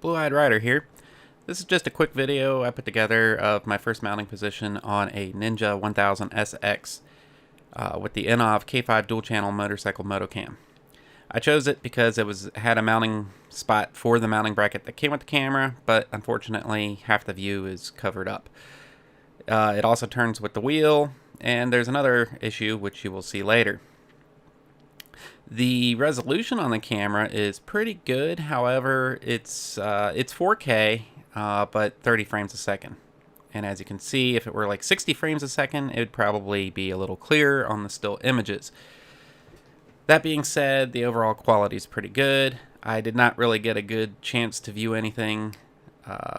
Blue-Eyed Rider here. This is just a quick video I put together of my first mounting position on a Ninja 1000 SX with the INNOVV K5 dual-channel motorcycle Motocam. I chose it because it had a mounting spot for the mounting bracket that came with the camera, but unfortunately half the view is covered up. It also turns with the wheel, and there's another issue which you will see later. The resolution on the camera is pretty good. However, it's 4K, but 30 frames a second. And as you can see, if it were like 60 frames a second, it would probably be a little clearer on the still images. That being said, the overall quality is pretty good. I did not really get a good chance to view anything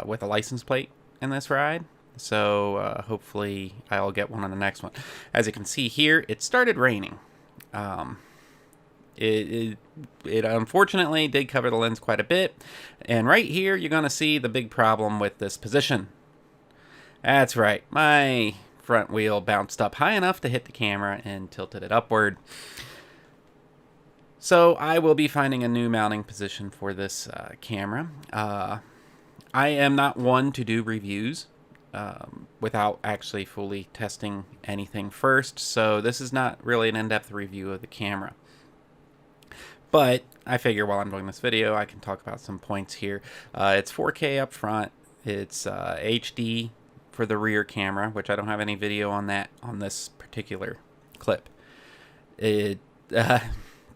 with a license plate in this ride. So hopefully I'll get one on the next one. As you can see here, it started raining. It unfortunately did cover the lens quite a bit, and right here you're going to see the big problem with this position. That's right, my front wheel bounced up high enough to hit the camera and tilted it upward. So I will be finding a new mounting position for this camera. I am not one to do reviews without actually fully testing anything first, so this is not really an in-depth review of the camera. But I figure while I'm doing this video, I can talk about some points here. It's 4K up front. It's HD for the rear camera, which I don't have any video on that on this particular clip.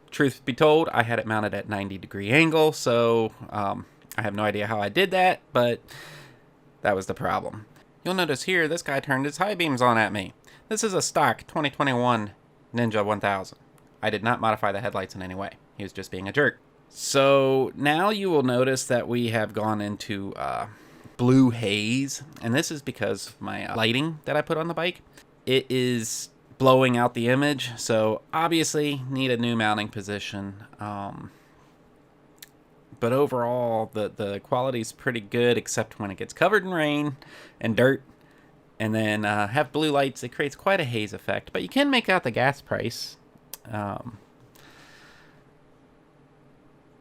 Truth be told, I had it mounted at 90-degree angle, so I have no idea how I did that, but that was the problem. You'll notice here, this guy turned his high beams on at me. This is a stock 2021 Ninja 1000. I did not modify the headlights in any way. He was just being a jerk. So now you will notice that we have gone into blue haze, and this is because of my lighting that I put on the bike. It is blowing out the image, so obviously need a new mounting position. But overall, the quality is pretty good, except when it gets covered in rain and dirt, and then have blue lights. It creates quite a haze effect, but you can make out the gas price.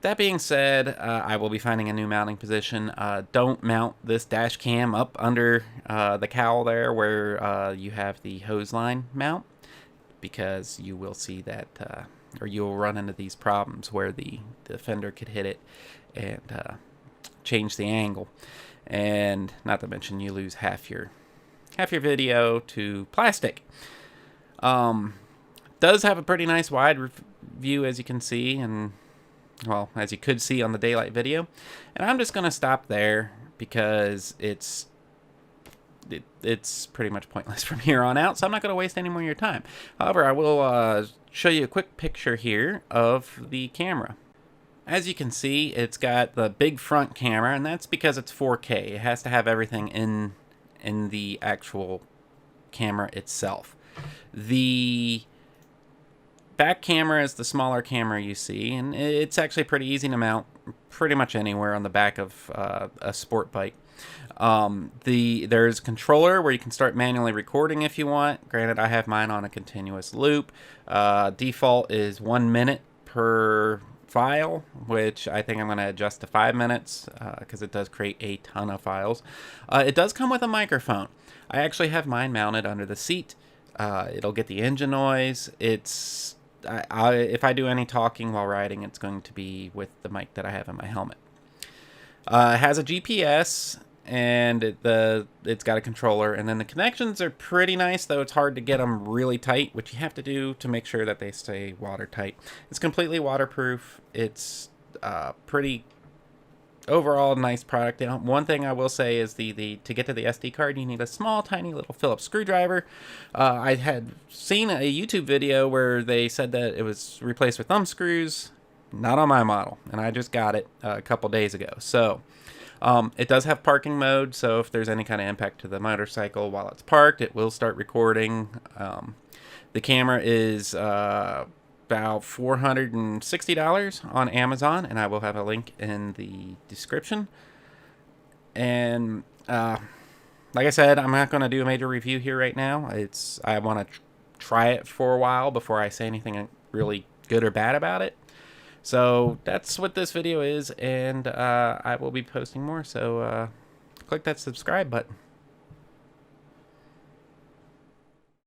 That being said, I will be finding a new mounting position. Don't mount this dash cam up under the cowl there where you have the hose line mount, because you will see that, or you'll run into these problems where the fender could hit it and change the angle. And not to mention you lose half your video to plastic. Does have a pretty nice wide view, as you can see, and well, as you could see on the daylight video. And I'm just going to stop there because it's pretty much pointless from here on out, so I'm not going to waste any more of your time. However, I will show you a quick picture here of the camera. As you can see, it's got the big front camera, and that's because it's 4K. It has to have everything in the actual camera itself. The back camera is the smaller camera you see, and it's actually pretty easy to mount pretty much anywhere on the back of a sport bike. There's a controller where you can start manually recording if you want. Granted, I have mine on a continuous loop. Default is 1 minute per file, which I think I'm going to adjust to 5 minutes because it does create a ton of files. It does come with a microphone. I actually have mine mounted under the seat. It'll get the engine noise. If I do any talking while riding, it's going to be with the mic that I have in my helmet. It has a GPS, and it's got a controller, and then the connections are pretty nice, though it's hard to get them really tight, which you have to do to make sure that they stay watertight. It's completely waterproof. It's pretty overall nice product. Now, one thing I will say is to get to the SD card, you need a small, tiny little Phillips screwdriver. I had seen a YouTube video where they said that it was replaced with thumb screws. Not on my model, and I just got it a couple days ago. So it does have parking mode, so if there's any kind of impact to the motorcycle while it's parked, it will start recording. The camera is about $460 on Amazon, and I will have a link in the description. And like I said, I'm not going to do a major review here right now. I want to try it for a while before I say anything really good or bad about it. So that's what this video is, and I will be posting more, so click that subscribe button.